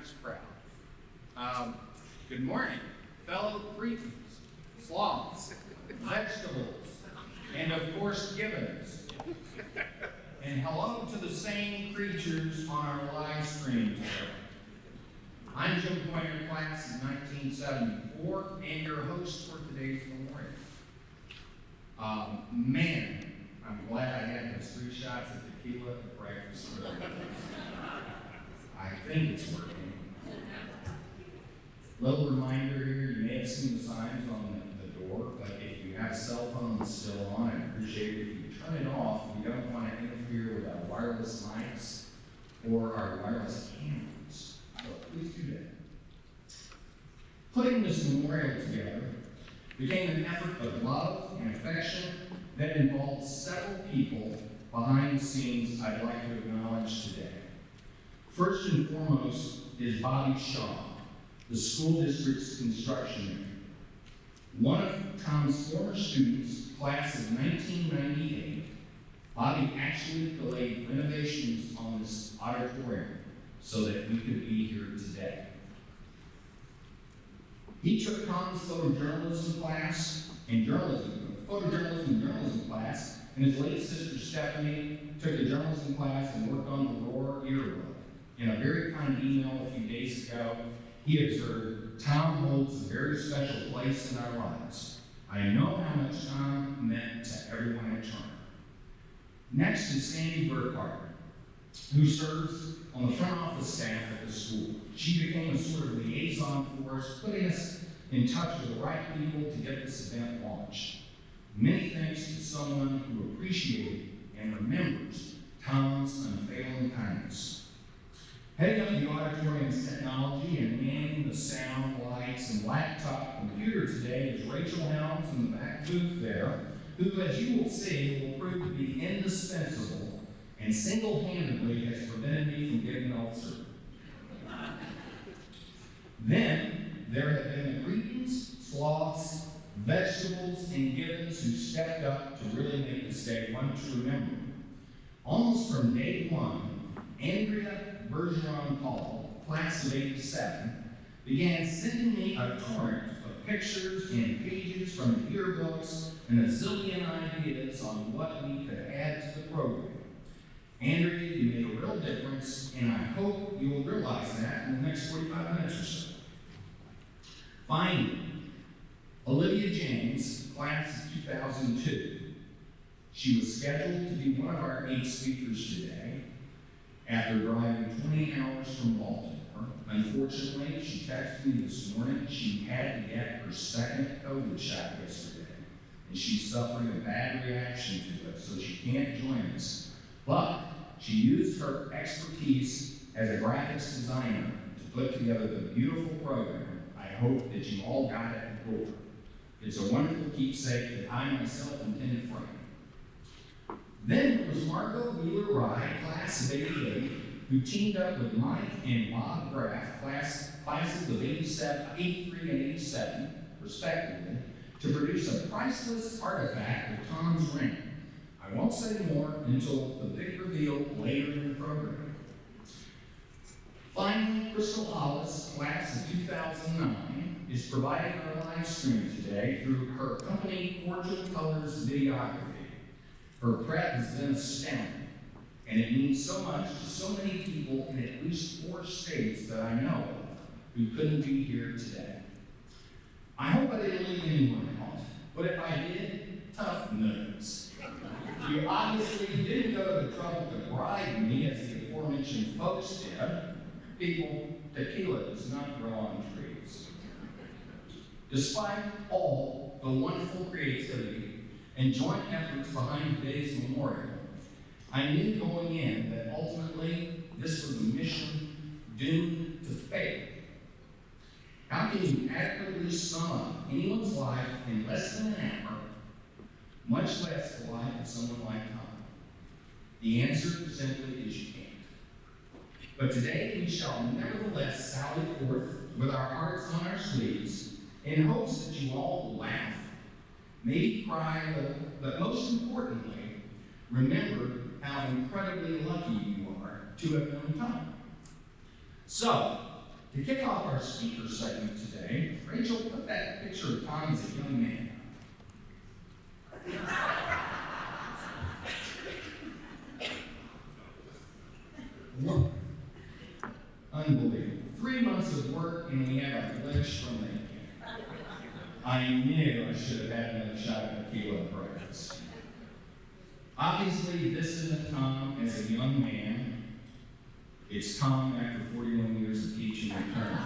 nice crowd. Good morning, fellow cretins, sloths, vegetables, and of course gibbons. And hello to the same creatures on our live stream today. I'm Jim Pointer, class of 1974, and your host for today's memorial. Man, I'm glad I had those 3 shots of tequila at breakfast. I think it's working. Little reminder here, you may have seen the signs on the door, but if you have a cell phone that's still on, I appreciate it if you turn it off. We don't want to interfere with our wireless mics or our wireless cameras. So please do that. Putting this memorial together became an effort of love and affection that involved several people behind the scenes I'd like to acknowledge today. First and foremost is Bobby Shaw, the school district's construction manager. One of Tom's former students, class of 1998, Bobby actually delayed renovations on this auditorium so that we could be here today. He took Tom's photojournalism class, and his late sister Stephanie took a journalism class and worked on the Roar Earbook. In a very kind email a few days ago, he observed, "Tom holds a very special place in our lives. I know how much Tom meant to everyone at Turner." Next is Sandy Burkhardt, who serves on the front office staff at the school. She became a sort of liaison for us, putting us in touch with the right people to get this event launched. Many thanks to someone who appreciated and remembers Tom's unfailing kindness. Heading up the auditorium's technology and manning the sound, lights, and laptop computer today is Rachel Helms in the back booth there, who, as you will see, will prove to be indispensable and single-handedly has prevented me from getting ulcer. Then there have been the cretins, sloths, vegetables, and gibbons who stepped up to really make this day one to remember. Almost from day one, Andrea Bergeron Paul, class of 87, began sending me a torrent of pictures and pages from the yearbooks and a zillion ideas on what we could add to the program. Andrea, you made a real difference, and I hope you will realize that in the next 45 minutes or so. Finally, Olivia James, class of 2002. She was scheduled to be one of our 8 speakers today after driving 20 hours from Baltimore. Unfortunately, she texted me this morning she had to get her second COVID shot yesterday, and she's suffering a bad reaction to it, so she can't join us. But she used her expertise as a graphics designer to put together the beautiful program. I hope that you all got it and told her. It's a wonderful keepsake that I myself intended for him. Then there was Margot Wheeler-Rye, class of 88, who teamed up with Mike and Bob Graff, classes of 83 and 87, respectively, to produce a priceless artifact of Tom's ring. I won't say more until the big reveal later in the program. Finally, Crystal Hollis, class of 2009, is providing our live stream today through her company Cordial Colors Videography. Her prep has been astounding, and it means so much to so many people in at least 4 states that I know of who couldn't be here today. I hope I didn't leave anyone out, but if I did, tough news. You obviously didn't go to the trouble to bribe me as the aforementioned folks did. People, tequila does not grow on trees. Despite all the wonderful creativity and joint efforts behind today's memorial, I knew going in that ultimately this was a mission doomed to fail. How can you adequately sum up anyone's life in less than an hour, much less the life of someone like Tom? The answer simply is you can't. But today we shall nevertheless sally forth with our hearts on our sleeves in hopes that you all will laugh, maybe cry, but most importantly, remember how incredibly lucky you are to have known Tom. So, To kick off our speaker segment today, Rachel, put that picture of Tom as a young man. Look, unbelievable. 3 months of work and we have a blemish from Lincoln. I knew I should have had another shot at tequila at breakfast. Obviously, this isn't Tom as a young man. It's Tom after 41 years of teaching and learning.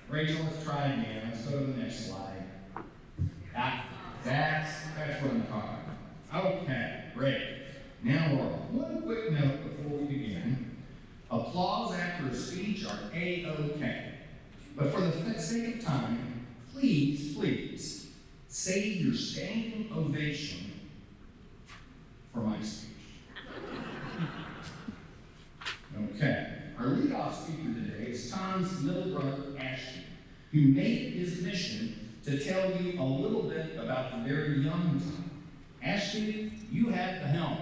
Rachel, let's try again. Let's go to the next slide. That's what I'm talking about. Okay, great. Now, Laura, one quick note before we begin. Applause after a speech are A-OK. But for the sake of time, please, save your standing ovation for my speech. Okay, our leadoff speaker today is Tom's little brother, Ashton, who made it his mission to tell you a little bit about the very young Tom. Ashton, you have the helm.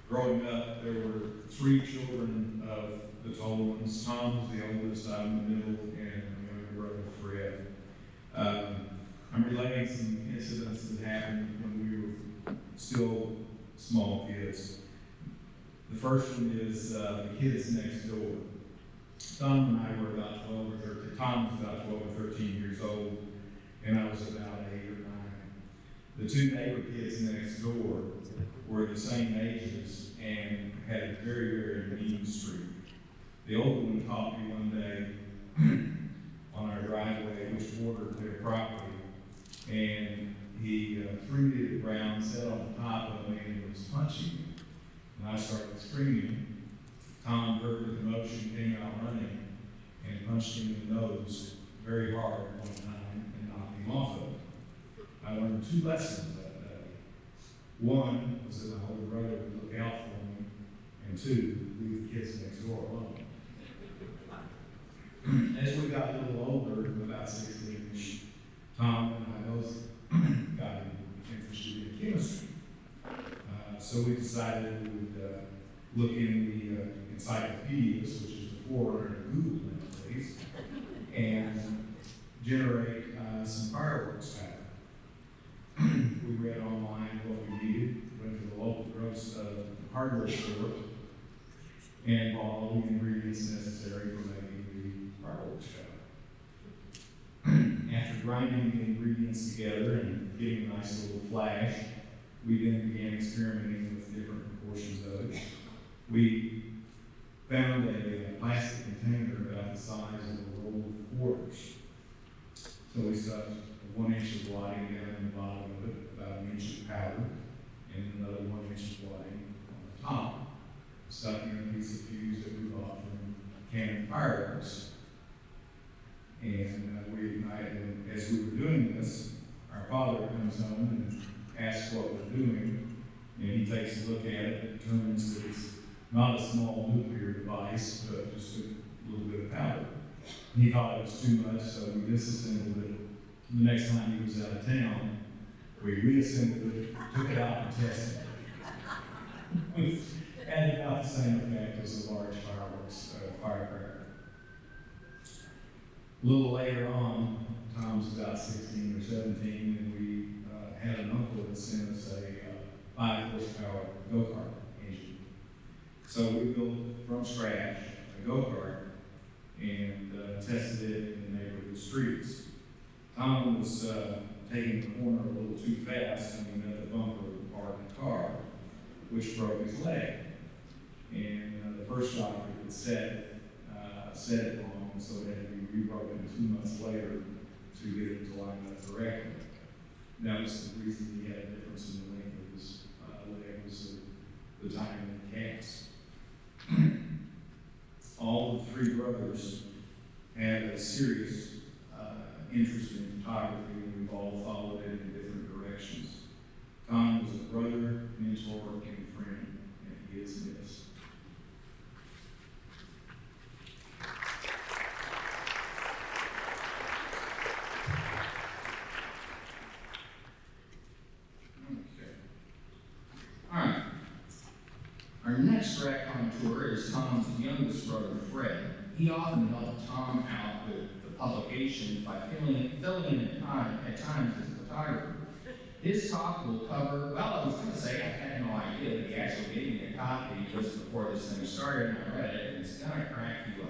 Growing up, there were 3 children of the Tolmans. Tom was the oldest, I'm in the middle, and my younger brother, Fred. I'm relating some incidents that happened when we were still small kids. The first one is the kids next door. Tom and I were about 12 or 13. Tom was about 12 or 13 years old, and I was about 8 or 9. The 2 neighbor kids next door were the same ages and had a very mean streak. The older one caught me one day on our driveway, which bordered their property, and he threw me to the ground, sat on top of me, and was punching me. And I started screaming. Tom heard the commotion, came out running, and punched him in the nose very hard one time and knocked him off of it. I learned 2 lessons that day. One was that my older brother would look out for me, and 2, leave the kids next door alone. As we got a little older, about 16-ish, Tom and I both got interested in chemistry. So we decided we would look in the encyclopedias, which is the forerunner of Google nowadays, and generate some fireworks pattern. We read online what we needed, went to the local hardware store, and bought all the ingredients necessary for making the fireworks pattern. After grinding the ingredients together and getting a nice little flash, we then began experimenting with different proportions of it. We found a plastic container about the size of a roll of quarters. So we stuffed 1 inch of wadding down in the bottom of it, about 1 inch of powder, and another 1 inch of wadding on the top. Stuck in a piece of fuse that we bought from Cannon Fireworks. And we ignited, and as we were doing this, our father comes home and asks what we're doing, and he takes a look at it and determines that it's not a small nuclear device, but just a little bit of powder. He thought it was too much, so we disassembled it. The next time he was out of town, we reassembled it, took it out and tested it. Had about the same effect as a large firecracker. A little later on, Tom's about 16 or 17, and we had an uncle that sent us a 5-horsepower go-kart engine. So we built from scratch a go-kart and tested it in the neighborhood streets. Tom was taking the corner a little too fast, and he met the bumper of the parked car, which broke his leg. And the first doctor had said it wrong, and so it had to be rebroken 2 months later to get it to line up correctly. That was the reason he had a difference in the length of his leg, was the time of the cast. All the 3 brothers had a serious interest in photography, and we've all followed it in different directions. Tom was a brother, mentor, and friend, and he is missed. next raconteur is Tom's youngest brother, Fred. He often helped Tom out with the publications by filling in at times as a photographer. His talk will cover, well, I was going to say I had no idea, but he actually gave me a copy just before this thing started, and I read it, and it's going to crack you up.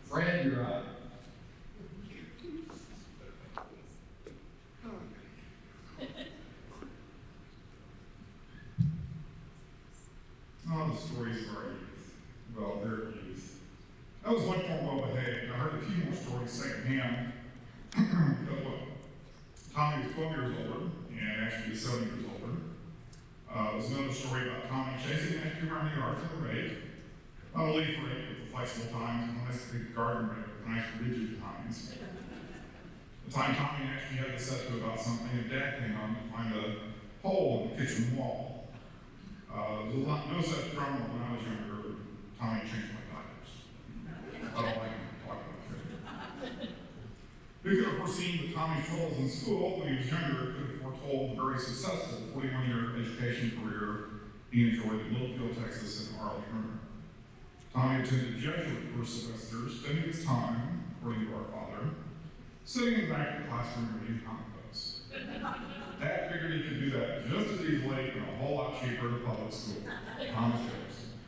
Fred, you're up. Oh, the stories of our youth, about their youth. I was much more well behaved. I heard a few more stories secondhand. Because what? Tommy was 12 years older, and actually was 7 years older. There's another story about Tommy chasing after you around the yard for the rake. Not a leaf rake with the flexible tines, a nice big garden rake with nice rigid tines. The time Tommy actually had to set to about something, and Dad came on to find a hole in the kitchen wall. There was no such drama when I was younger. Tommy changed my diapers. I don't like to talk about that. Who could have foreseen that Tommy's troubles in school when he was younger could have foretold the very successful 41-year education career he enjoyed in Littlefield, Texas, and Arlington. Tommy attended Jesuit for semesters, spending his time, according to our father, sitting in the back of the classroom reading comic books. Dad figured he could do that just as easily and a whole lot cheaper in a public school. Thomas Jefferson.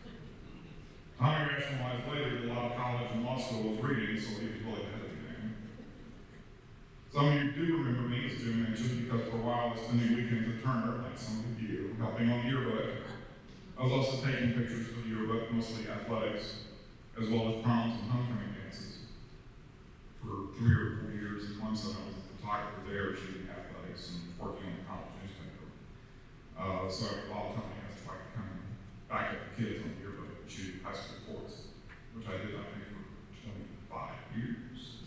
Tommy rationalized later that a lot of college and law school was reading, so he was really ahead of the game. Some of you do remember me as doing that just because for a while I was spending weekends at Turner, like some of you, helping on the yearbook. I was also taking pictures for the yearbook, mostly athletics, as well as proms and homecoming dances. For 3 or 4 years in Clemson, I was a photographer there, shooting athletics and working on the college newspaper. So a lot of Tommy has to like come back up the kids on the yearbook and shoot high school sports, which I did, I think, for 25 years.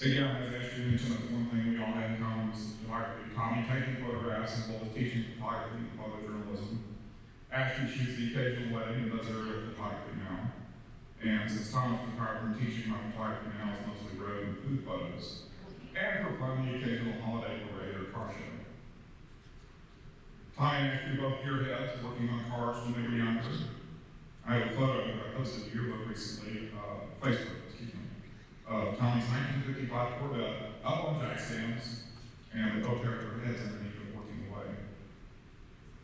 Again, as Ashley mentioned, that's one thing we all had in common was photography. Tommy taking photographs as well as teaching photography and photojournalism. Ashley shoots the occasional wedding and does her photography now. And since Tom's retired from teaching, my photography now is mostly road and food photos. And for fun, the occasional holiday parade or car show. Tommy and Ashley both gearheads working on cars when they were younger. I have a photo that I posted to yearbook recently, Facebook, excuse me, of Tommy's 1955 Corvette up on jack stands, and they both have their heads underneath it working away.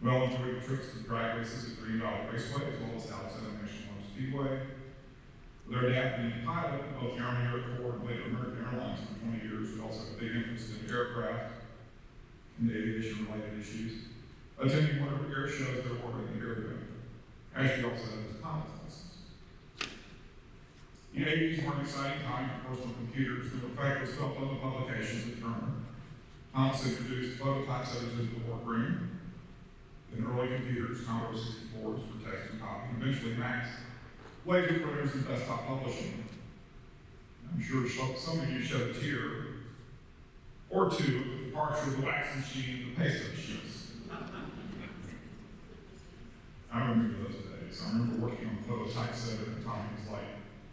We all enjoyed the trips to drag races at Green Valley Raceway, as well as Alexander National Speedway. With our dad being a pilot at both the Army Air Corps and later American Airlines for 20 years, we also have a big interest in aircraft and aviation-related issues, attending whatever air shows there were in the area. Ashley also had his pilot's license. The 80s were an exciting time for personal computers. The effect was felt on the publications at Turner. Thomas introduced phototypesetters into the workroom. In early computers, Commodore 64s for text and copy, and eventually Macs, laser printers, and desktop publishing. I'm sure some of you shed a tear or two at the departure of the wax machine and the paste machines. I remember those days. I remember working on the phototypesetter, and Tommy was like,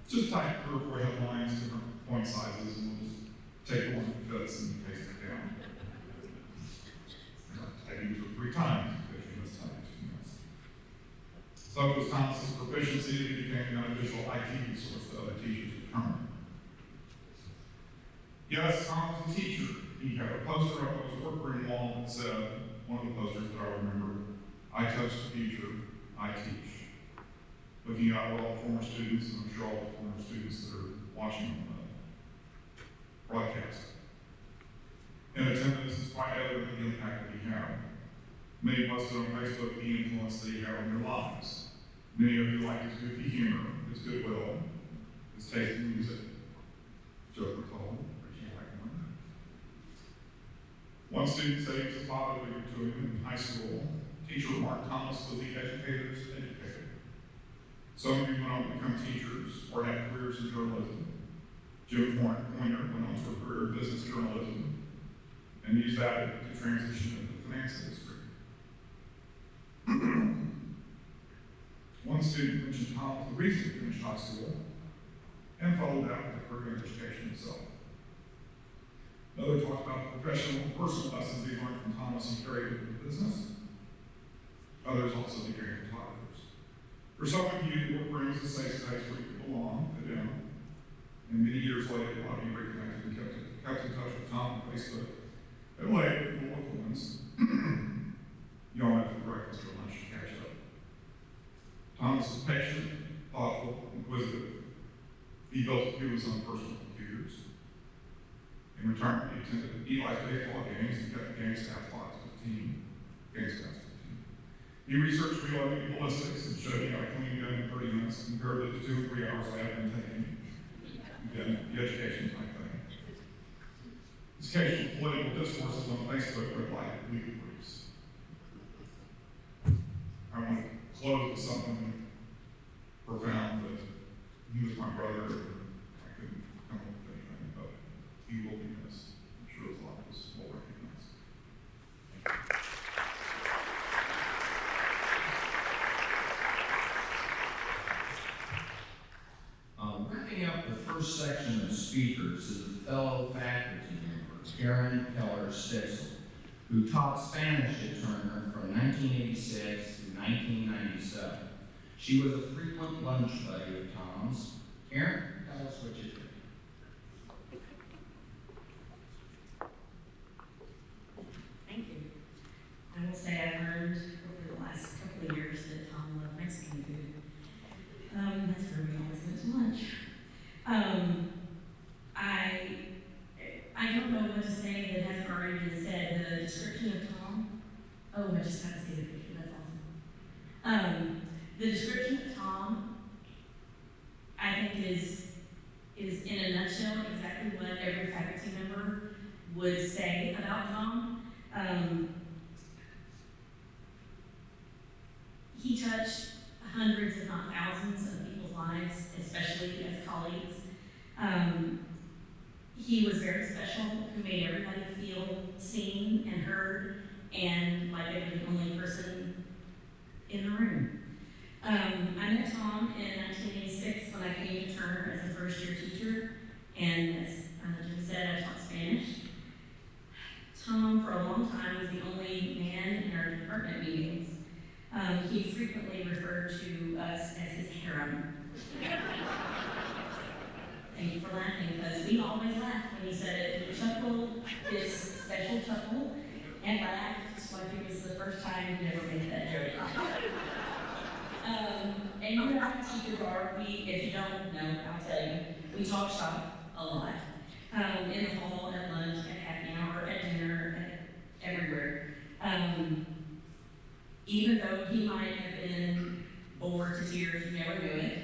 just type 3 or 4 headlines, different point sizes, and we'll just take one that fits and paste it down. I used it 3 times because you must type it 2 minutes. So it was Thomas's proficiency that became the unofficial IT resource to other teachers at Turner. Yes, Tom was a teacher. He had a poster up on his workroom wall that said, one of the posters that I remember, I touch the future, I teach. Looking out at all former students, and I'm sure all the former students that are watching the broadcast. In attendance, it's quite evident the impact that he had. Many posted on Facebook the influence that he had on their lives. Many of you like his goofy humor, his goodwill, his taste in music. Joker told, but you like one. One student said he was a father figure to him in high school. Teacher Mark Thomas was the educator's educator. Some of you went on to become teachers or had careers in journalism. Jim Pointer went on to a career in business journalism and used that to transition into the finance industry. One student mentioned Tom was the reason he finished high school and followed that with a career in education himself. Another talked about the professional and personal lessons he learned from Thomas and carried into business. Others also became photographers. For some of you, what brings a safe space where you belong, Adele. And many years later, a lot of you reconnected and kept in touch with Tom on Facebook. And later, the local ones, you all met for breakfast or lunch to catch up. Tom was patient, thoughtful, inquisitive. He built a few of his own personal computers. In return, he attended Eli's baseball games and kept the game staff locked with the team. He researched reloading ballistics and showed me how to clean a gun in 30 minutes compared to the 2 or 3 hours I had been taking. Again, the education type thing. His occasional political discourses on Facebook read like legal briefs. I want to close with something profound that he was my brother, and I couldn't come up with anything, but he will be missed. I'm sure a lot of us will recognize. Wrapping up the first section of speakers is a fellow faculty member, Karen Keller Stitzel, who taught Spanish at Turner from 1986 to 1997. She was a frequent lunch buddy of Tom's. Karen, tell us what you think. Thank you. I will say I've learned over the last couple of years that Tom loved Mexican food. That's where we always went to lunch. I don't know what to say that hasn't already been said. The description of Tom. Oh, I just got to see the picture. That's awesome. The description of Tom, I think, is in a nutshell exactly what every faculty member would say about Tom. He touched hundreds, if not thousands, of people's lives, especially as colleagues. He was very special, who made everybody feel seen and heard, and like they were the only person in the room. I met Tom in 1986 when I came to Turner as a first-year teacher, and as Jim said, I taught Spanish. Tom, for a long time, was the only man in our department meetings. He frequently referred to us as his harem. Thank you for laughing, because we always laughed when he said it. We chuckled, his special chuckle, and laughed like it was the first time he'd ever made that joke. And you know how teachers are. If you don't know, I'll tell you. We talk shop a lot. In the hall, at lunch, at happy hour, at dinner, everywhere. Even though he might have been bored to tears, you never knew it,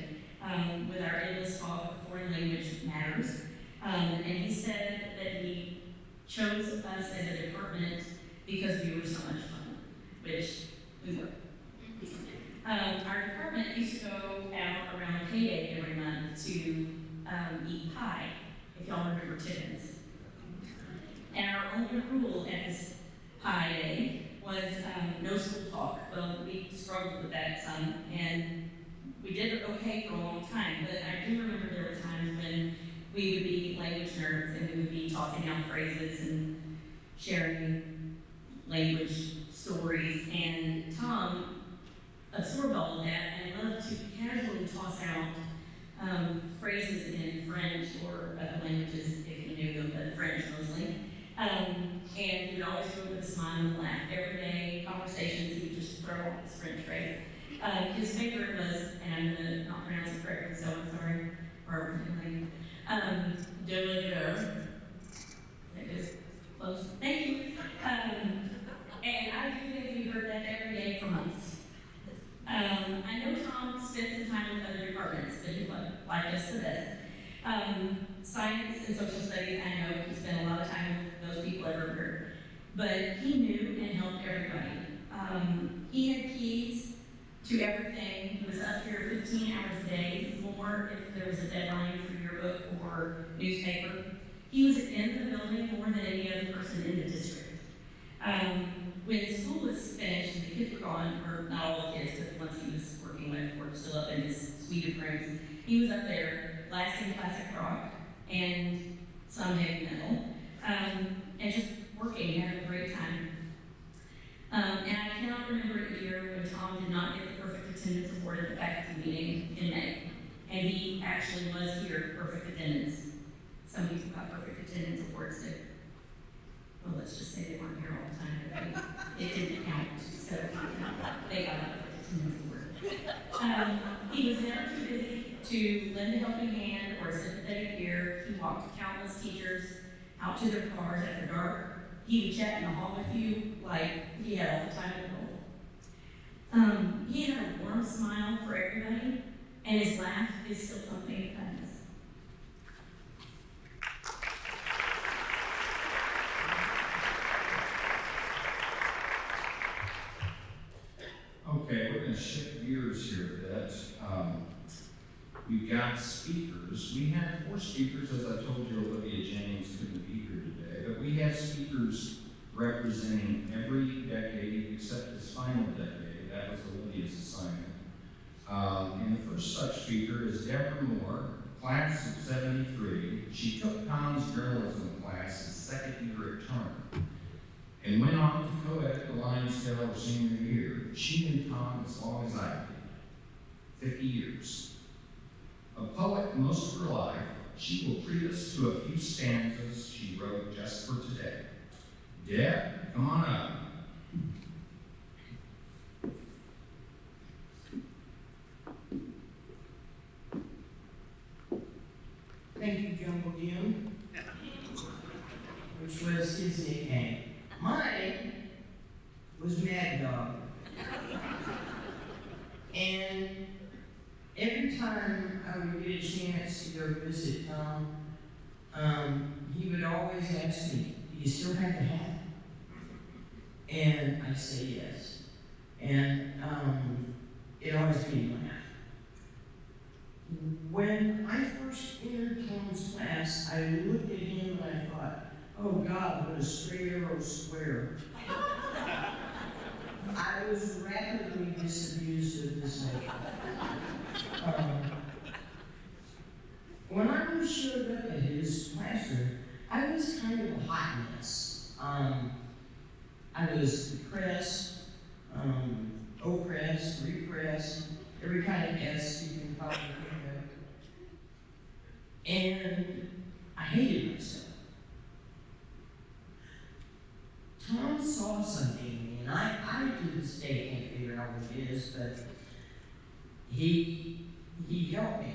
with our endless talk of foreign language matters. And he said that he chose us as a department because we were so much fun, which we were. Our department used to go out around payday every month to eat pie, if y'all remember Tiffins. And our only rule at this pie day was no school talk. Well, we struggled with that some, and we did it okay for a long time, but I do remember there were times when we would be language nerds and we would be tossing out phrases and sharing language stories, and Tom absorbed all of that and loved to casually toss out phrases in French or other languages, if you knew them, but French mostly. And he would always do it with a smile and a laugh. Everyday conversations, he would just throw out this French phrase. His favorite was, and I'm going to not pronounce it correctly, so I'm sorry, or de la gueule. That is close. Thank you. And I do think we heard that every day for months. I know Tom spent some time with other departments, but he liked us the best. Science and social studies, I know he spent a lot of time with those people everywhere. But he knew and helped everybody. He had keys to everything. He was up here 15 hours a day, more if there was a deadline for your book or newspaper. He was in the building more than any other person in the district. When school was finished and the kids were gone, or not all the kids, because the ones he was working with were still up in his suite of rooms, he was up there blasting classic rock and some heavy metal, and just working, having a great time. And I cannot remember a year when Tom did not get the perfect attendance award at the faculty meeting in May. And he actually was here, perfect attendance. Some people got perfect attendance awards that, well, let's just say they weren't here all the time, but it didn't count, so they got a perfect attendance award. He was never too busy to lend a helping hand or a sympathetic ear. He walked countless teachers out to their cars after dark. He would chat in the hall with you like he had all the time in the world. He had a warm smile for everybody, and his laugh is still something to kindness. Okay, we're gonna shift gears here a bit. We've got speakers. We had 4 speakers, as I told you, Olivia Jennings couldn't be here today, but we have speakers representing every decade except this final decade. That was Olivia's assignment. And the first such speaker is Deborah Moore, class of 73. She took Tom's journalism class his second year at Turner and went on to co-edit the Lions Tale her senior year. She knew Tom as long as I did, 50 years. A poet most of her life, she will treat us to a few stanzas she wrote just for today. Deb, come on up. Thank you, Jungle Jim, which was his nickname. Mine was Mad Dog. And every time I would get a chance to go visit Tom, he would always ask me, "Do you still have the hat?" And I say yes. And it always made me laugh. When I first entered Tom's class, I looked at him and I thought, oh God, what a straight arrow square. I was rapidly disabused of this nature. When I first showed up at his classroom, I was kind of a hot mess. I was depressed, oppressed, repressed, every kind of S you can probably think of. And I hated myself. Tom saw something in me, and I to this day can't figure out what it is, but he helped me.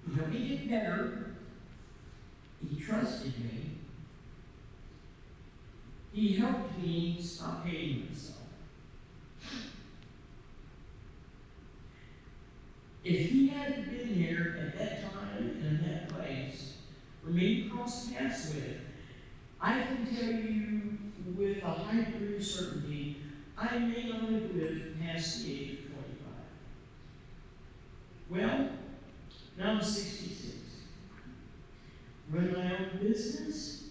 He helped me get better. He trusted me. He helped me stop hating myself. If he hadn't been here at that time and in that place for me to cross paths with, I can tell you with a high degree of certainty, I may not have lived past the age of 25. Well, now I'm 66. Run my own business.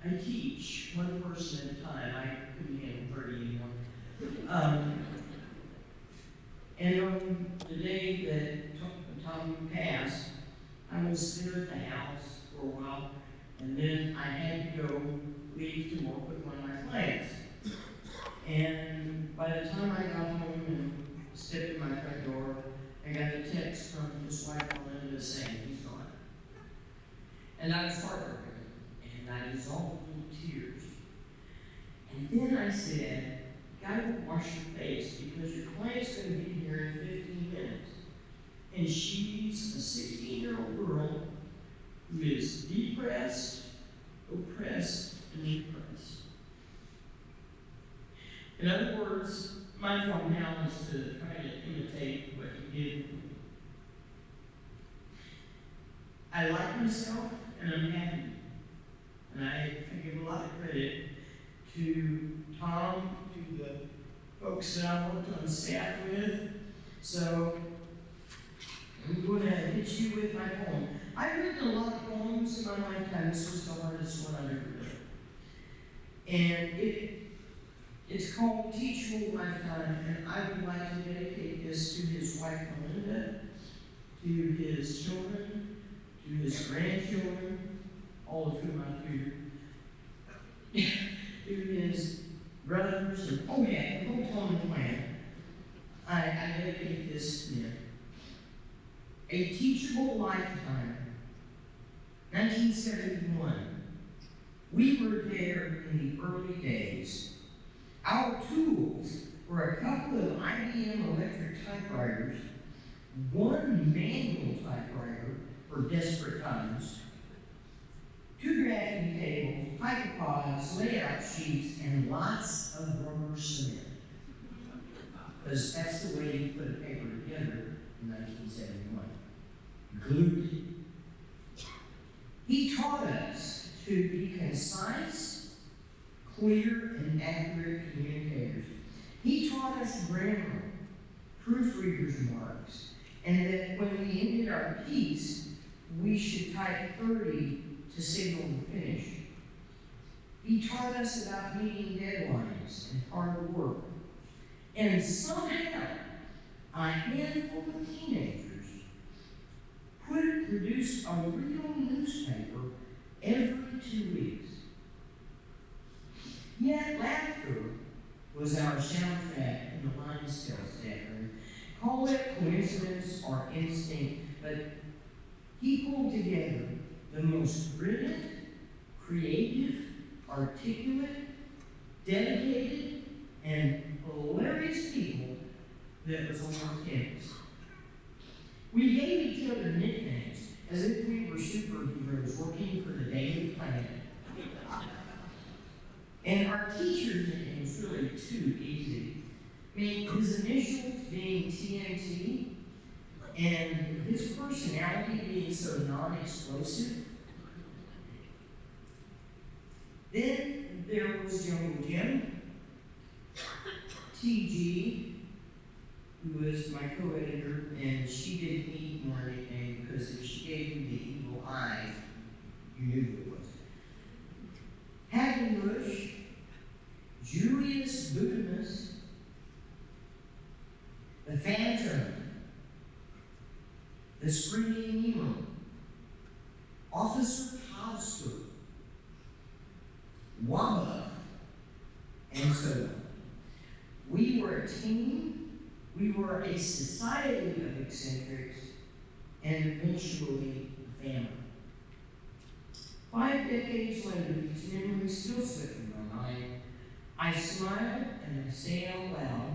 I teach one person at a time. I couldn't handle 30 anymore. And on the day that Tom passed, I was there at the house for a while, and then I had to go leave to work with one of my clients. And by the time I got home and stepped in my front door, I got a text from his wife Melinda saying he's gone. And I was heartbroken, and I dissolved in tears. And then I said, God, wash your face, because your client's going to be here in 15 minutes. And she's a 16-year-old girl who is depressed, oppressed, and repressed. In other words, my job now is to try to imitate what he did. I like myself, and I'm happy. And I give a lot of credit to Tom, to the folks that I worked on staff with. So I'm going to hit you with my poem. I've written a lot of poems in my lifetime. This was the hardest one I've ever written. And it's called Teachable Lifetime, and I would like to dedicate this to his wife Melinda, to his children, to his grandchildren, all of whom I'm here, to his brothers, and, oh yeah, the whole Tolman clan. I dedicate this to them. A Teachable Lifetime, 1971. We were there in the early days. Our tools were a couple of IBM electric typewriters, one manual typewriter for desperate times, 2 drafting tables, typopods, layout sheets, and lots of rubber cement. Because that's the way you put a paper together in 1971. Glued it. He taught us to be concise, clear, and accurate communicators. He taught us grammar, proofreader's marks, and that when we ended our piece, we should type 30 to signal the finish. He taught us about meeting deadlines and hard work. And somehow, a handful of teenagers produced a real newspaper every 2 weeks. Yet laughter was our soundtrack in the Lion's Tail stateroom. Call it coincidence or instinct, but he pulled together the most brilliant, creative, articulate, dedicated, and hilarious people that was on our campus. We gave each other nicknames as if we were superheroes working for the Daily Planet. And our teacher's name was really too easy. I mean, his initials being TNT, and his personality being so non-explosive. Then there was Jungle Jim, TG, who was my co-editor, and she didn't need more nickname because if she gave you the evil eye, you knew who it was. Hackenbush, Julius Budamus, the Phantom, the Screaming Nemo, Officer Tobster, Wabuff, and so on. We were a team, we were a society of eccentrics, and eventually a family. 5 decades later, these memories still slip in my mind. I smile and I say out loud,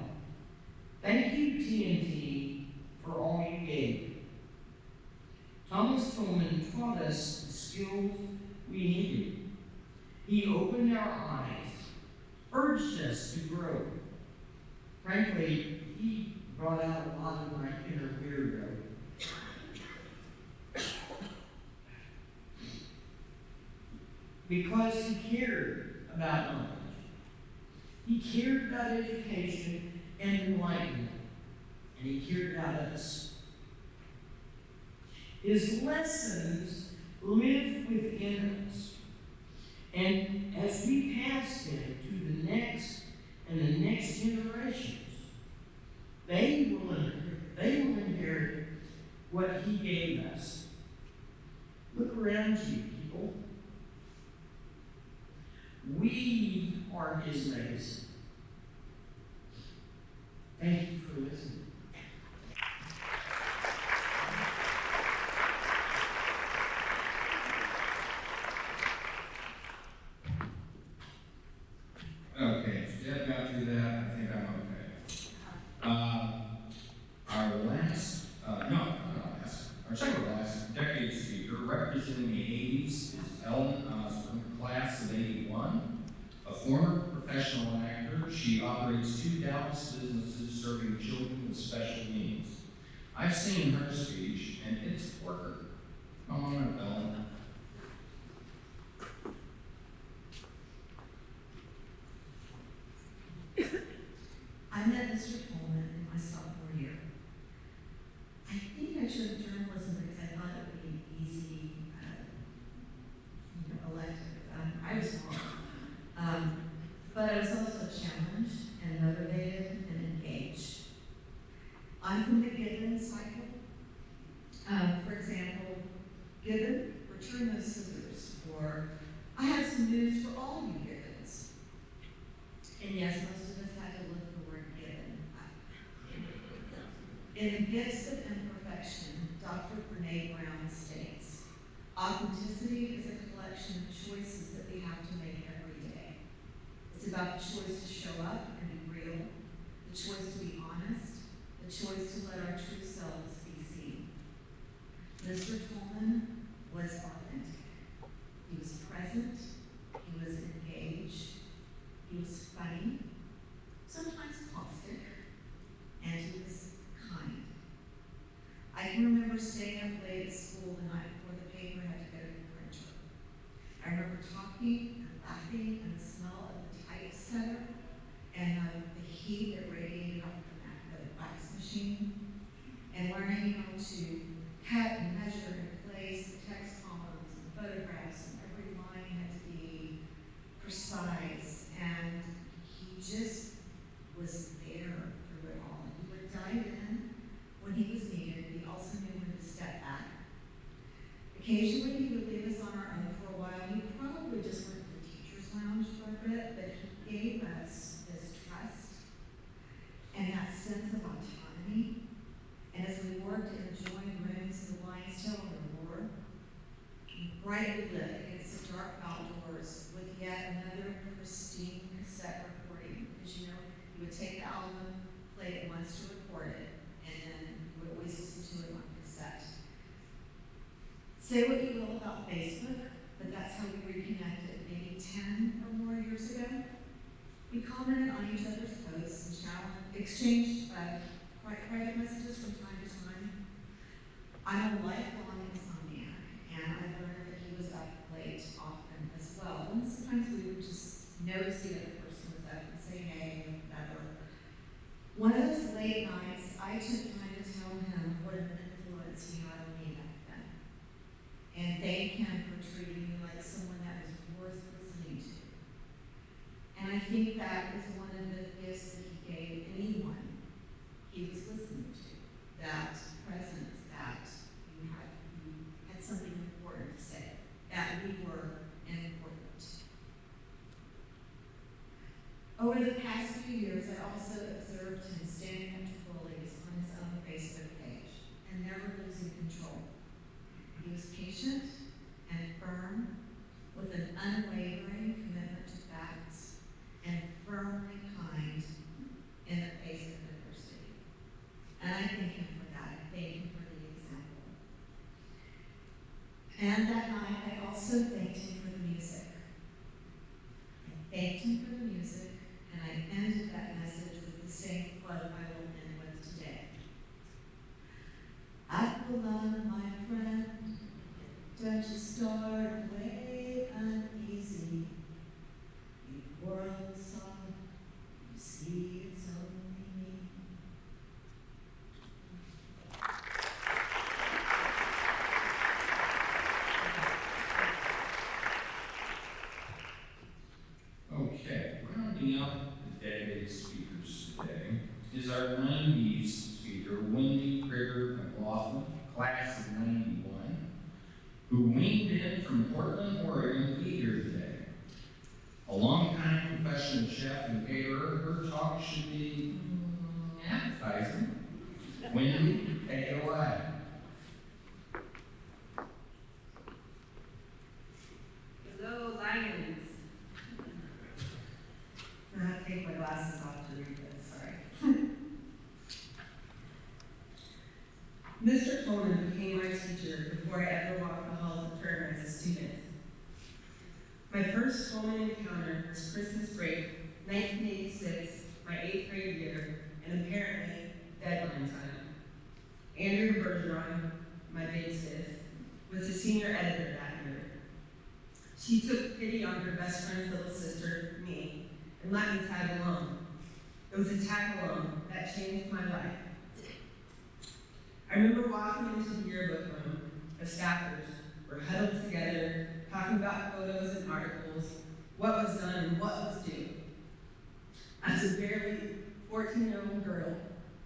thank you, TNT, for all you gave. Thomas Tolman taught us the skills we needed. He opened our eyes, urged us to grow. Frankly, he brought out a lot of my inner weirdo. Because he cared about knowledge. He cared about education and enlightenment. And he cared about us. His lessons live within us. And as we pass them to the next and the next generations, they will inherit what he gave us. Look around you, people. We are his legacy. Thank you for listening. Okay, if Deb got through that, I think I'm okay. Our last, our second last decade speaker representing the 80s is Ellen Osborne, class of 81, a former professional actor. She operates 2 Dallas businesses serving children with special needs. I've seen her speech, and it's for her. Come on up, Ellen. I met Mr. Tolman in my sophomore year. I think I chose journalism because I thought it would be an easy, elective. I was wrong. But I was also challenged and motivated and engaged. I'm from the Gibbon cycle. For example, Gibbon, return those scissors, or I have some news for all you Gibbons. And yes, It's about the choice to show up and be real, the choice to be honest, the choice to let our true selves be seen. Mr. Tolman was authentic. He was present, he was engaged, he was funny, sometimes caustic, and he was kind. I can remember staying up late at school the night before the paper had to go to the printer. I remember talking and laughing and the smell of the typesetter and the heat that radiated off the fax machine, and learning how to cut and measure and place the text columns and photographs, and every line had to be precise, and he just was there through it all. He would dive in when he was needed. He also knew when to step back. Occasionally, he would leave us on our own for a while. He probably just went to the teacher's lounge for a bit, but he gave us this trust and that sense of autonomy. And as we worked in adjoining rooms in the lion's tail of the war, brightly lit against the dark outdoors with yet another pristine cassette recording, because you know, you would take the album, play it once to record it, and then you would always listen to it on cassette. Say what you will about Facebook, but that's how we reconnected maybe 10 or more years ago. We commented on each other's posts and exchanged private messages from time to time. I'm a lifelong insomniac, and I learned that he was up late often as well. And sometimes we would just notice the other person was up and say hey, whatever. One of those late nights, I took time to tell him what an influence he had on me back then, and thank him for treating me like someone that was worth listening to. And I think that is one of the gifts that he gave anyone he was listening to, that presence, that you had something important to say, that we were important. Over the past few years, I also observed him standing up to bullies on his own Facebook page and never losing control. He was patient and firm, with an unwavering commitment to facts, and firmly kind in the face of adversity. And I thank him for that. I thank him for the example. And that night, I also thanked him for the music. I thanked him for the music, and I ended that message with the same quote I will end with today. Aquilon, my friend, don't you start way uneasy. The world saw, you see it's only me. Okay, rounding out the dedicated speakers today is our 90s speaker, Wendy Krieger McLaughlin, class of 91, who weaned in from Portland, Oregon to be here today. A longtime professional chef and caterer, her talk should be appetizing. Wendy, take it away. Hello, Lions. I have to take my glasses off to read this, sorry. Mr. Tolman became my teacher before I ever walked the halls of Turner as a student. My first Tolman encounter was Christmas break, 1986, my 8th grade year, and apparently deadline time. Andrea Bergeron, my big sis, was the senior editor that year. She took pity on her best friend's little sister, me, and let me tag along. It was a tag along that changed my life. I remember walking into the yearbook room. The staffers were huddled together, talking about photos and articles, what was done and what was due. As a barely 14-year-old girl,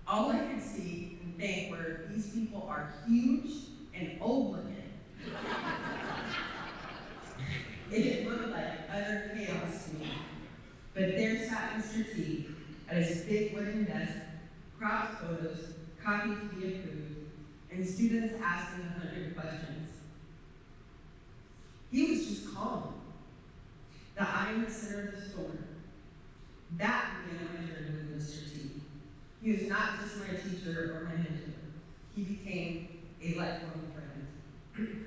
all I could see and think were, these people are huge and old looking. It looked like utter chaos to me. But there sat Mr. T at his big wooden desk, cropped photos, copies to be approved, and students asking 100 questions. He was just calm. The eye in the center of the storm, That began my journey with Mr. T. He was not just my teacher or my mentor. He became a lifelong friend.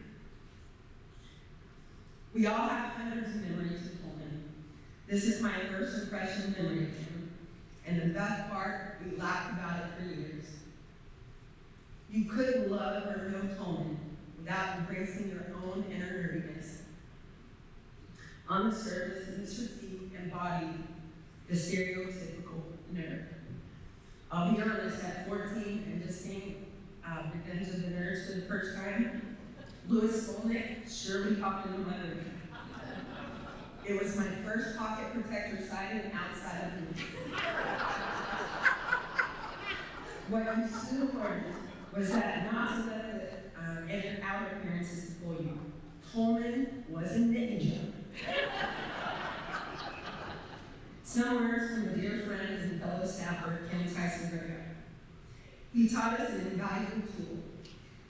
We all have hundreds of memories of Coleman. This is my first impression memory of him, and the best part, we laughed about it for years. You couldn't love or know Coleman without embracing your own inner nerdiness. On the surface, Mr. T embodied the stereotypical nerd. I'll be honest, at 14 and just seeing Revenge of the Nerds for the first time, Louis Skolnick surely popped into my room. It was my first pocket protector sighting outside of the movies. What you soon learned was that not to let the outer appearances fool you. Coleman was a ninja. Some words from a dear friend and fellow staffer, Ken Tyson Gregory. He taught us an invaluable tool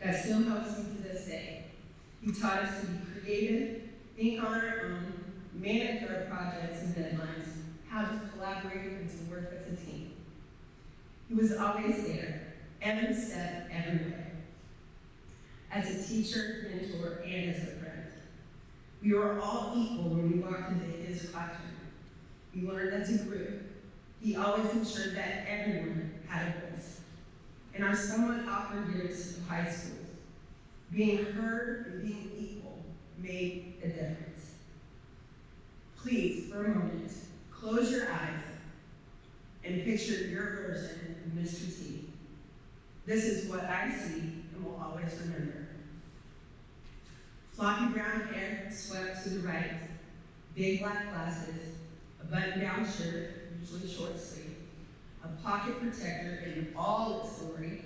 that still helps me to this day. He taught us to be creative, think on our own, manage our projects and deadlines, how to collaborate and to work as a team. He was always there, every step, everywhere. As a teacher, mentor, and as a friend. We were all equal when we walked into his classroom. We learned as a group. He always ensured that everyone had a voice. In our somewhat awkward years of high school, being heard and being equal made a difference. Please, for a moment, close your eyes and picture your version of Mr. T. This is what I see and will always remember. Floppy brown hair swept to the right, big black glasses, a button-down shirt, usually short sleeve, a pocket protector in all its glory,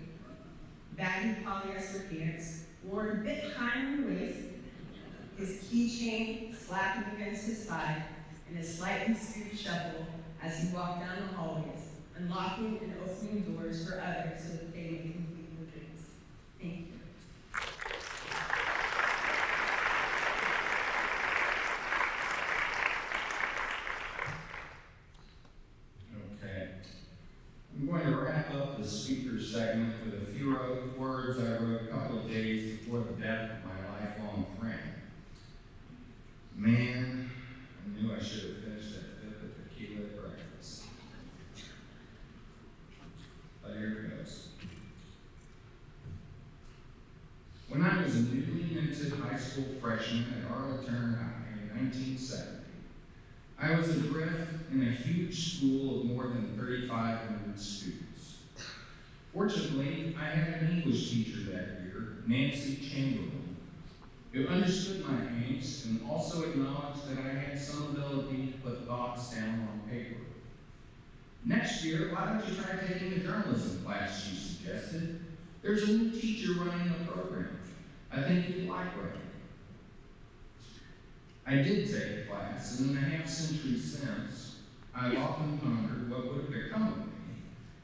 baggy polyester pants, worn a bit high on the waist, his keychain slapping against his thigh, and a slightly skewed shuffle as he walked down the hallways, unlocking and opening doors for others so that they may complete their dreams. Thank you. Okay. I'm going to wrap up the speaker segment with a few words I wrote a couple of days before the death of my lifelong friend. Man, I knew I should have finished that fifth of tequila at breakfast. But here it goes. When I was a newly minted high school freshman at Arlington High in 1970, I was adrift in a huge school of more than 3,500 students. Fortunately, I had an English teacher that year, Nancy Chamberlain, who understood my angst and also acknowledged that I had some ability to put thoughts down on paper. Next year, why don't you try taking a journalism class, she suggested. There's a new teacher running the program. I think you'd like writing. I did take the class, and in a half-century since, I've often wondered what would have become of me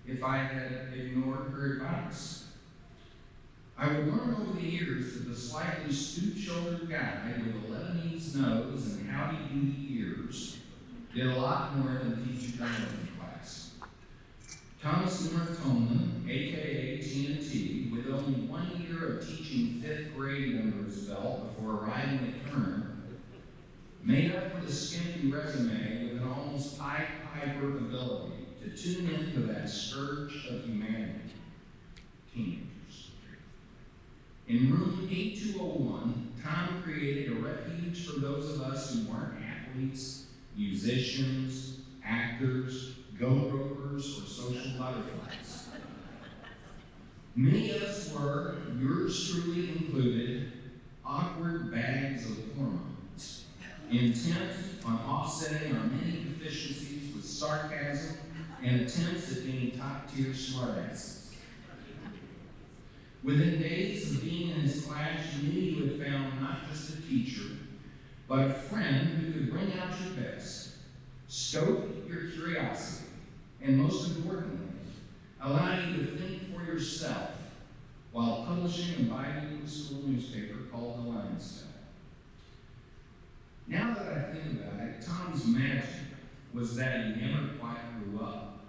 if I had ignored her advice. I would learn over the years that the slightly stoop-shouldered guy with a Lebanese nose and howdy-doody ears did a lot more than teach a journalism class. Thomas North Coleman, a.k.a. Tina T., with only 1 year of teaching 5th grade under his belt before arriving at term, made up for the skimpy resume with an almost Pied Piper ability to tune into that scourge of humanity, teenagers. In room 8201, Tom created a refuge for those of us who weren't athletes, musicians, actors, go-ropers, or social butterflies. Many of us were, yours truly included, awkward bags of hormones, intent on offsetting our many deficiencies with sarcasm and attempts at being top-tier smartasses. Within days of being in his class, you knew you had found not just a teacher, but a friend who could bring out your best, stoke your curiosity, and most importantly, allow you to think for yourself while publishing a bi-weekly school newspaper called The Lions Tale. Now that I think about it, Tom's magic was that he never quite grew up.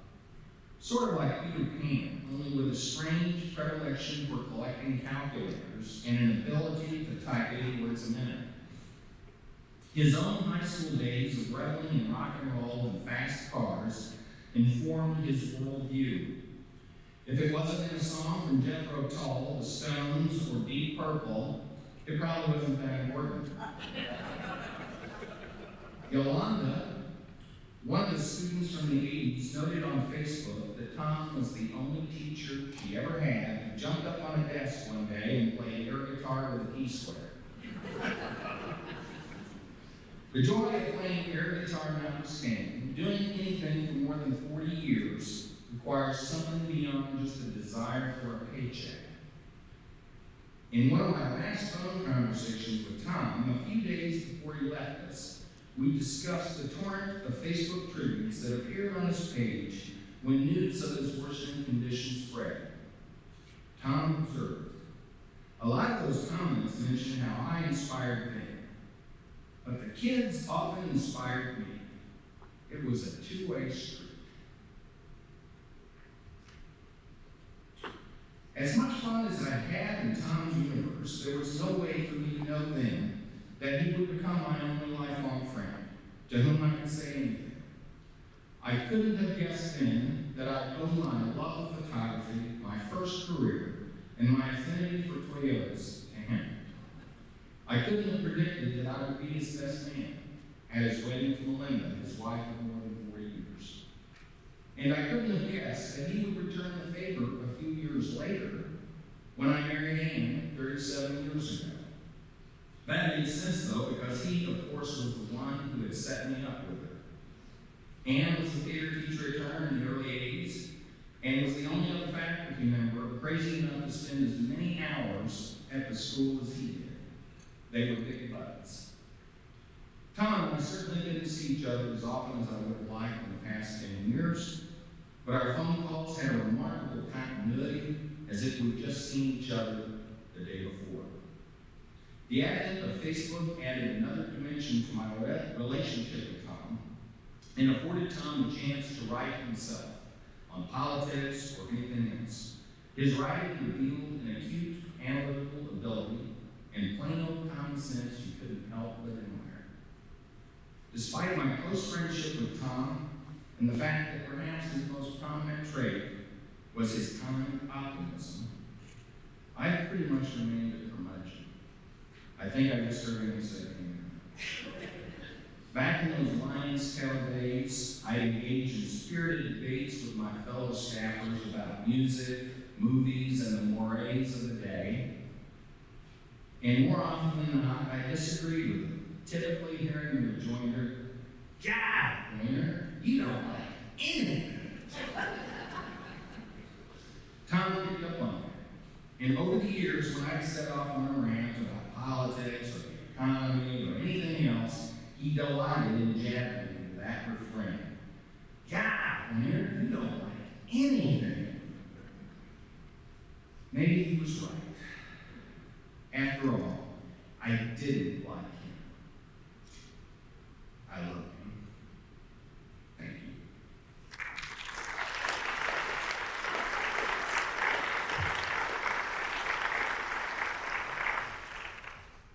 Sort of like Peter Pan, only with a strange predilection for collecting calculators and an ability to type 80 words a minute. His own high school days of reveling in rock and roll and fast cars informed his worldview. If it wasn't in a song from Jethro Tull, the Stones, or Deep Purple, it probably wasn't that important. Yolanda, one of the students from the 80s, noted on Facebook that Tom was the only teacher she ever had who jumped up on a desk one day and played air guitar with a key square. The joy of playing air guitar notwithstanding, doing anything for more than 40 years requires something beyond just a desire for a paycheck. In one of my last phone conversations with Tom, a few days before he left us, we discussed the torrent of Facebook tributes that appeared on his page when news of his worsening condition spread. Tom observed, "A lot of those comments mention how I inspired them, but the kids often inspired me. It was a two-way street." As much fun as I had in Tom's universe, there was no way for me to know then that he would become my only lifelong friend, to whom I could say anything. I couldn't have guessed then that I owed my love of photography, my first career, and my affinity for Toyotas to him. I couldn't have predicted that I would be his best man at his wedding to Melinda, his wife of more than 40 years. And I couldn't have guessed that he would return the favor a few years later when I married Anne 37 years ago. That made sense, though, because he, of course, was the one who had set me up with her. Anne was a theater teacher at Turner in the early 80s and was the only other faculty member crazy enough to spend as many hours at the school as he did. They were big buds. Tom and I certainly didn't see each other as often as I would have liked in the past 10 years, but our phone calls had a remarkable continuity, as if we'd just seen each other the day before. The advent of Facebook added another dimension to my relationship with Tom and afforded Tom the chance to write himself on politics or anything else. His writing revealed an acute analytical ability and plain old common sense you couldn't help but admire. Despite my close friendship with Tom and the fact that perhaps his most prominent trait was his kind optimism, I have pretty much remained a curmudgeon. I think I just heard him say amen. Back in those Lions Tail days, I engaged in spirited debates with my fellow staffers about music, movies, and the mores of the day. And more often than not, I disagreed with them, typically hearing the rejoinder, "God, Winter, you don't like anything." Tom picked up on that. And over the years, when I'd set off on a rant about politics or the economy or anything else, he delighted in jabbing me with that refrain. "God, Winter, you don't like anything." Maybe he was right. After all, I didn't like him. I love him. Thank you.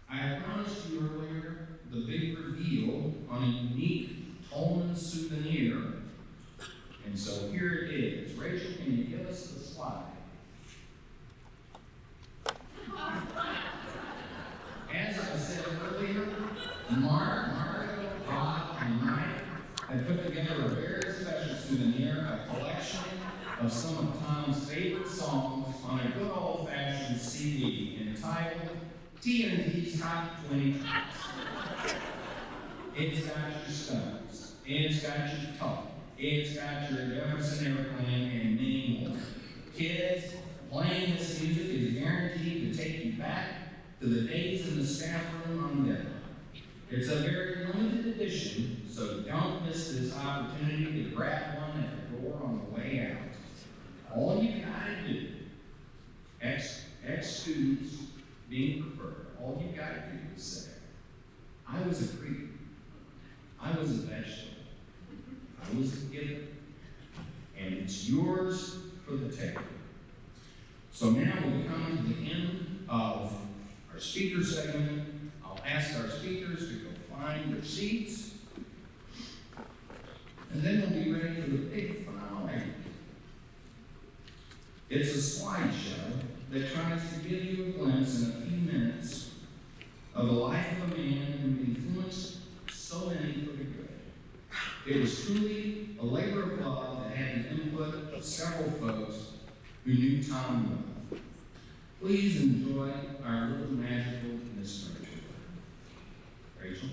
I promised you earlier the big reveal on a unique Tolman souvenir, and so here it is. Rachel, can you give us the slide? As I said earlier, Marco, Bob, and Mike had put together a very special souvenir, a collection of some of Tom's favorite songs on a good old-fashioned CD entitled TNT's Top 20 Tracks. It's got your Stones, it's got your Tull, it's got your Jefferson Airplane, and many more. Kids, playing this music is guaranteed to take you back to the days in the staff room on the deadline. It's a very limited edition, so don't miss this opportunity to grab one at the door on the way out. All you gotta do, ex-students being preferred, all you gotta do is say, "I was a creep. I was a vegetable. is a gift, and it's yours for the taking. So now we come to the end of our speaker segment. I'll ask our speakers to go find their seats, and then we'll be ready for the big finale. It's a slideshow that tries to give you a glimpse in a few minutes of the life of a man who influenced so many for the good. It was truly a labor of love that had the input of several folks who knew Tom well. Please enjoy our little magical mystery tour. Rachel?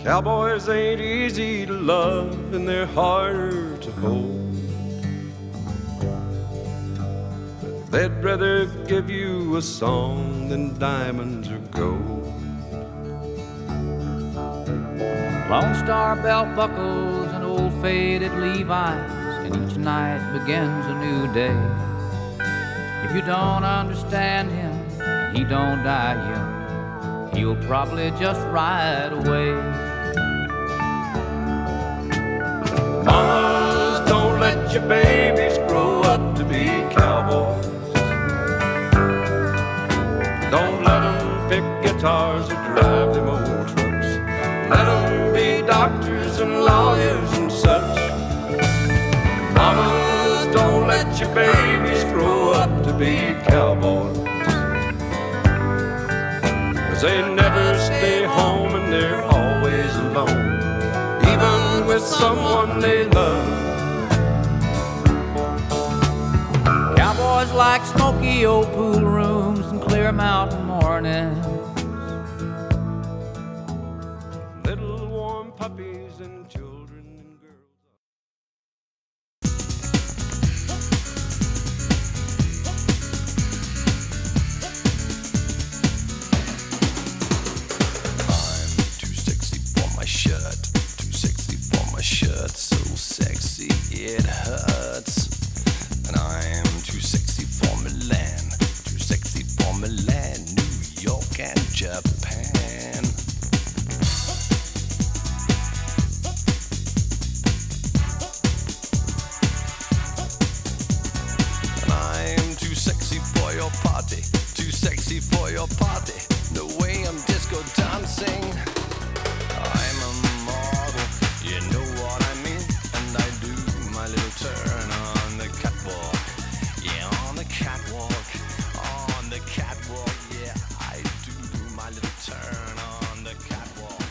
Cowboys ain't easy to love and they're harder to hold. They'd rather give you a song than diamonds or gold. Lone Star belt buckles and old faded Levi's, and each night begins a new day. If you don't understand him and he don't die young, he'll probably just ride away. Mamas, don't let your babies grow up to be cowboys. Don't let them pick guitars or drive them old trucks. Let them be doctors and lawyers and such. Mamas, don't let your babies grow up to be cowboys. 'Cause they never stay home and they're always alone, even with someone they love. Cowboys like smoky old pool rooms and clear mountain mornings, Little warm puppies and children and girls. I'm too sexy for my shirt, too sexy for my shirt, so sexy it hurts. And I'm too sexy for Milan, too sexy for Milan, New York and Japan. And I'm too sexy for your party, too sexy for your party. The way I'm disco dancing, I'm a model, you know what I mean. And I do my little turn on the catwalk, yeah, on the catwalk, on the catwalk, yeah, I do my little turn on the catwalk.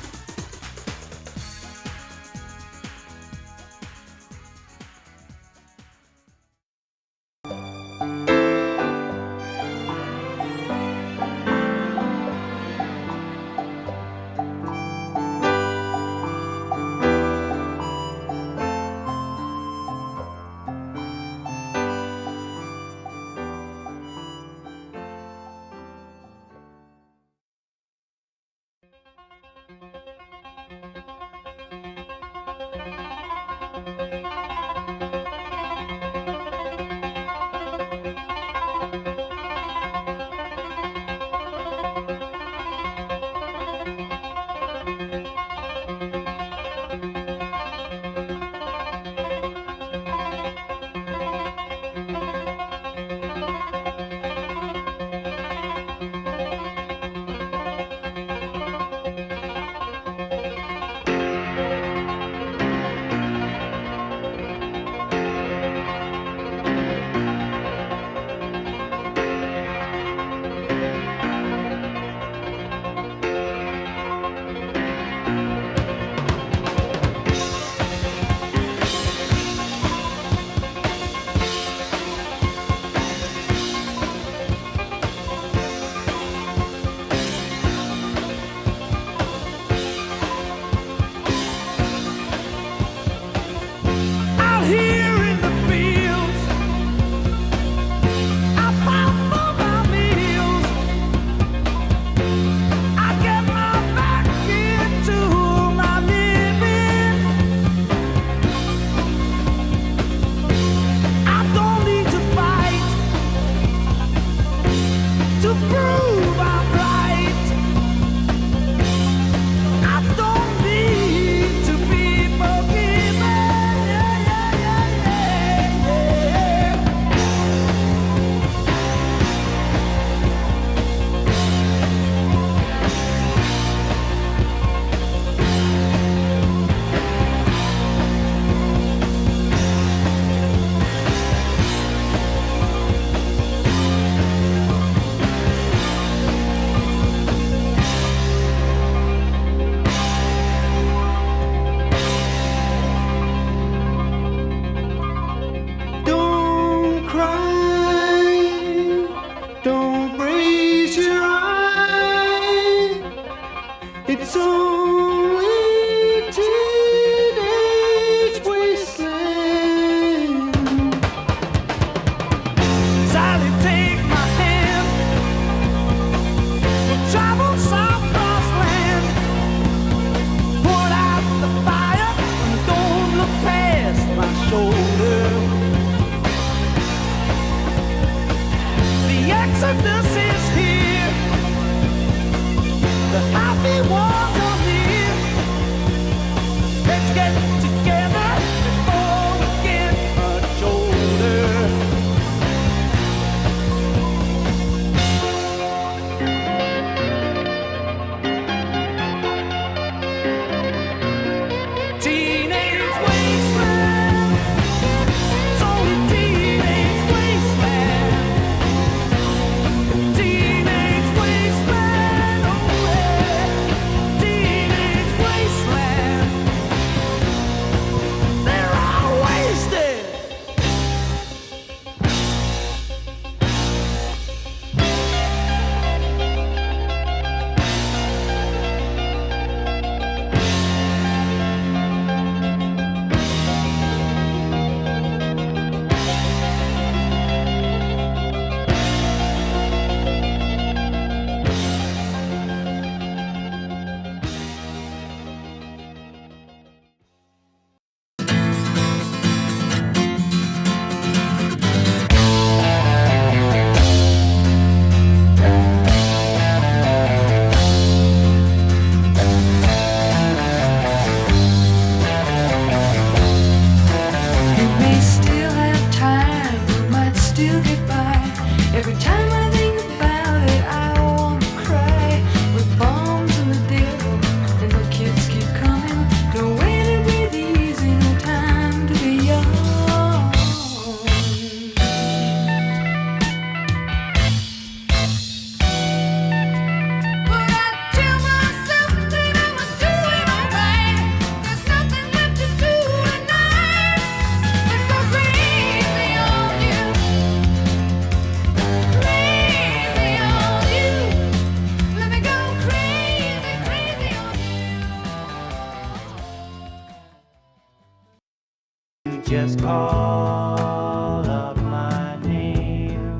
just call out my name,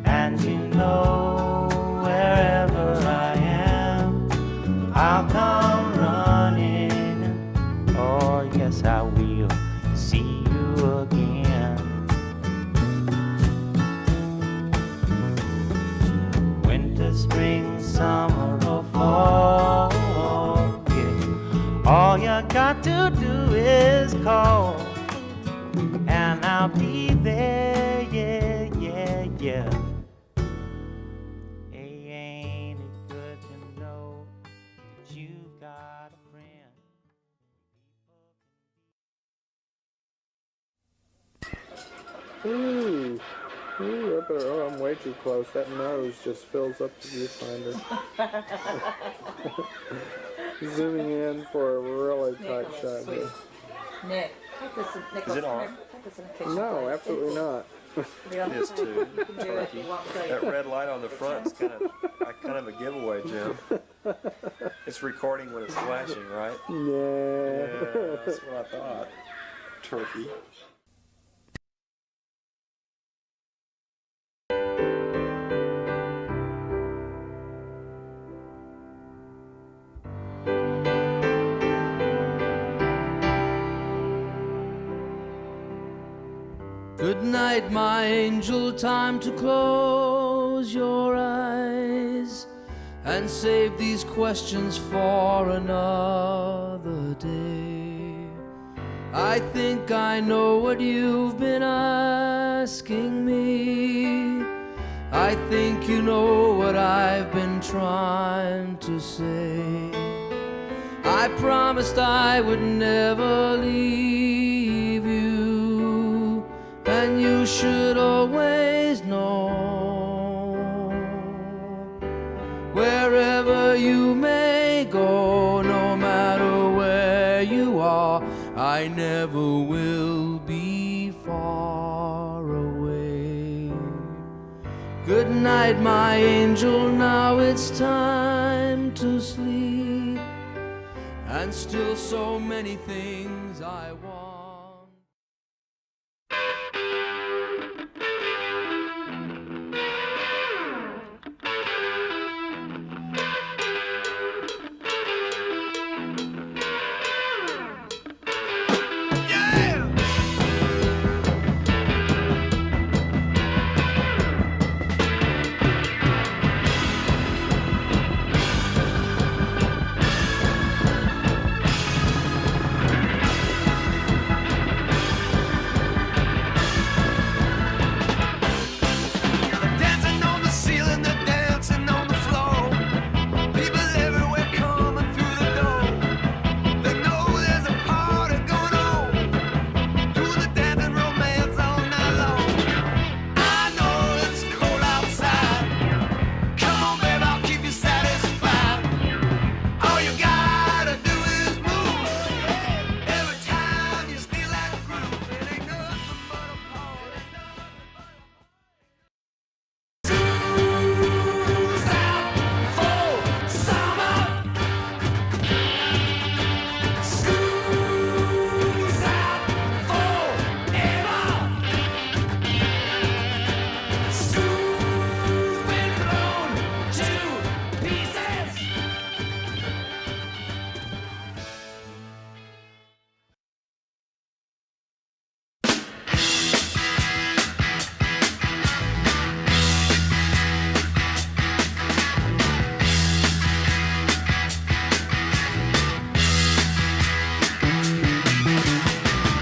and you know wherever I am, I'll come running. Oh yes, I will see you again. Winter, spring, summer, or fall, yeah. All you got to do is call, and I'll be there, yeah, yeah, yeah. Hey, ain't it good to know that you've got a friend? Ooh, I better, oh, I'm way too close. That nose just fills up the viewfinder. Zooming in for a really tight shot here. Nick, Is it on? No, absolutely not. It is too. Turkey. That red light on the front is kind of a giveaway, Jim. It's recording when it's flashing, right? Yeah. Yeah, that's what I thought. Turkey. Good night, my angel, time to close your eyes and save these questions for another day. I think I know what you've been asking me. I think you know what I've been trying to say. I promised I would never leave you, and you should always know, wherever you may go, no matter where you are, I never will be far away. Good night, my angel, now it's time to sleep, and still so many things I want.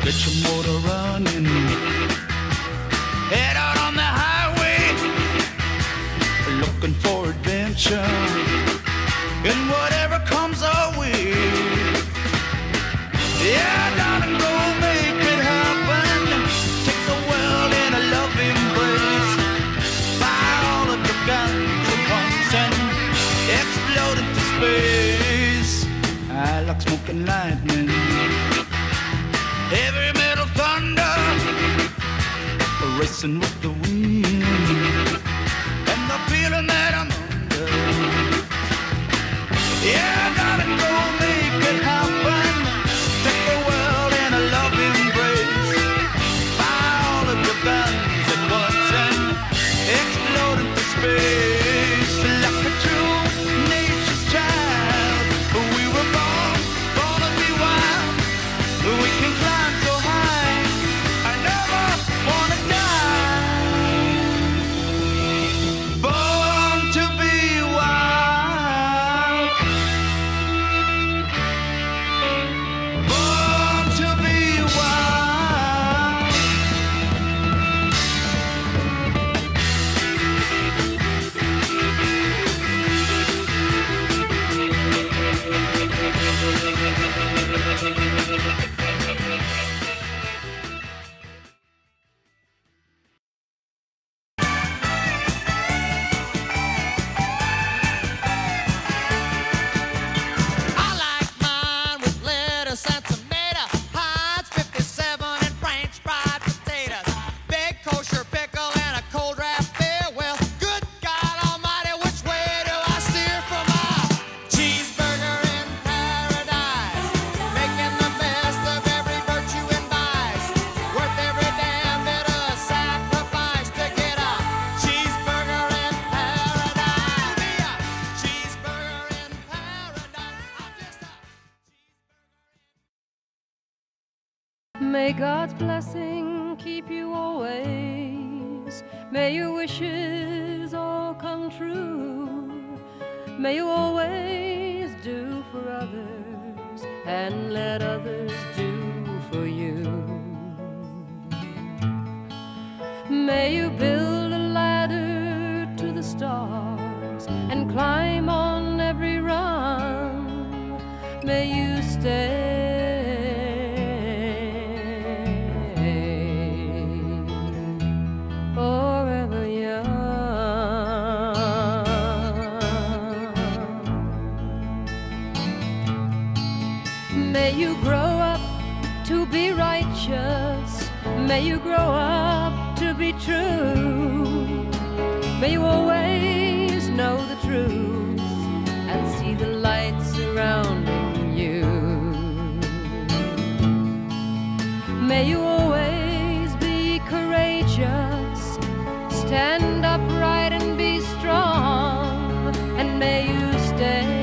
Get your motor running, head out on the highway, looking for adventure, and whatever comes our way. Yeah, darling, go make it happen. Take the world in a love embrace. Fire all of the guns at once and explode into space. I like smoking lightning, heavy metal thunder, racing with the wind, and the feeling that I'm under. Yeah, darling, go make it happen. Take the world in a love embrace. May God's blessing keep you always. May your wishes all come true. May you always do for others and let others do for you. May you build a ladder to the stars and climb on every rung. May you stay forever young. May you grow up to be righteous. May you grow up to be true. May you always know the truth and see the light surrounding you. May you always be courageous, stand upright and be strong, and may you stay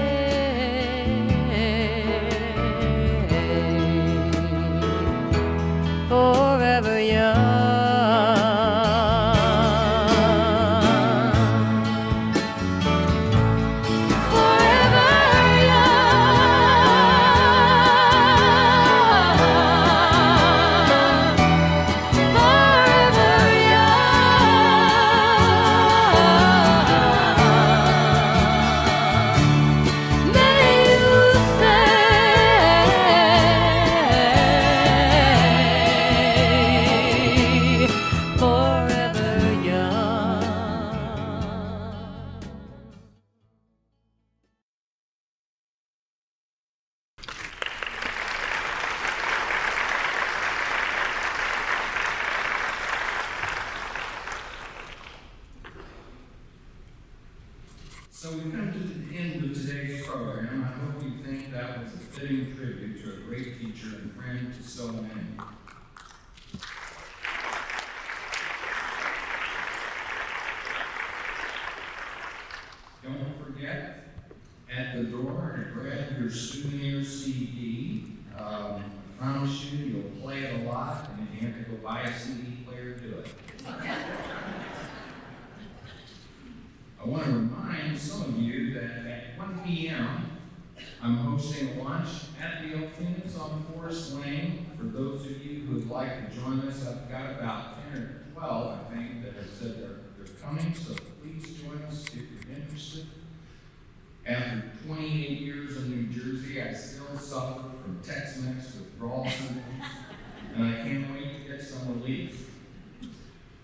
forever young. So we come to the end of today's program. I hope you think that was a fitting tribute to a great teacher and friend to so many. Don't forget, at the door, to grab your souvenir CD. I promise you, you'll play it a lot, and if you have to go buy a CD player, do it. I want to remind some of you that at 1 p.m., I'm hosting a lunch at the Oak Phoenix on Forest Lane. For those of you who would like to join us, I've got about 10 or 12, I think, that have said they're coming, so please join us if you're interested. After 28 years in New Jersey, I still suffer from Tex-Mex withdrawal symptoms, and I can't wait to get some relief.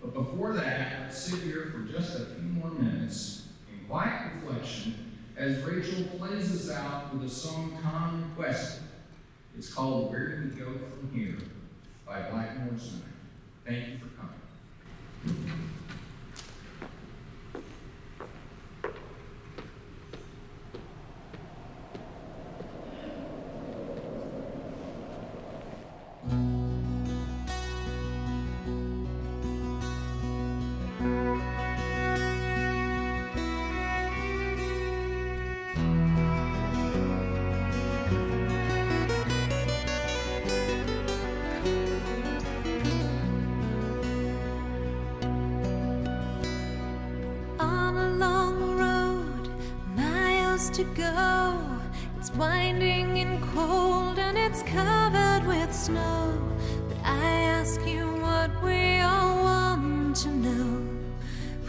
But before that, let's sit here for just a few more minutes in quiet reflection as Rachel plays us out with a song Tom requested. It's called Where Do We Go From Here by Blackmore's Night. Thank you for coming. To go, it's winding and cold and it's covered with snow. But I ask you what we all want to know.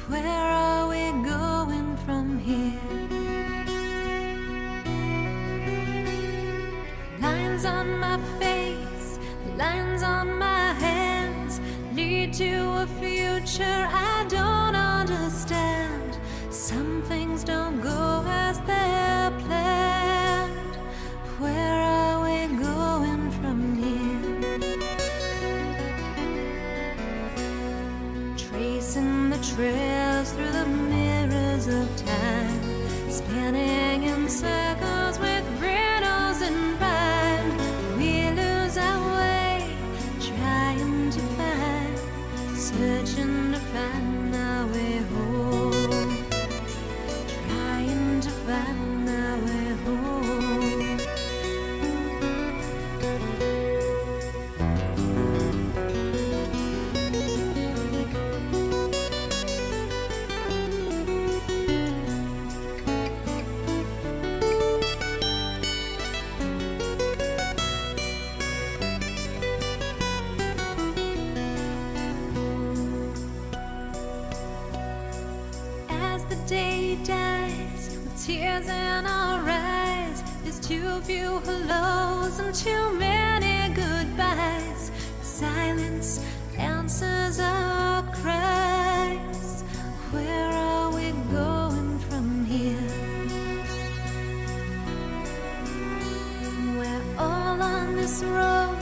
Where are we going from here? Lines on my face, lines on my hands lead to a future I don't understand. Some things don't go as they're planned. Where are we going from here? Tracing the trails through the mirrors of time, spinning in circles with riddles in mind. We lose our way, trying to find, searching to find our way home. Trying to find our way home. tears in our eyes. There's too few hellos and too many goodbyes. Silence answers our cries. Where are we going from here? We're all on this road,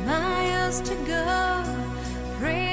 miles to go. Pray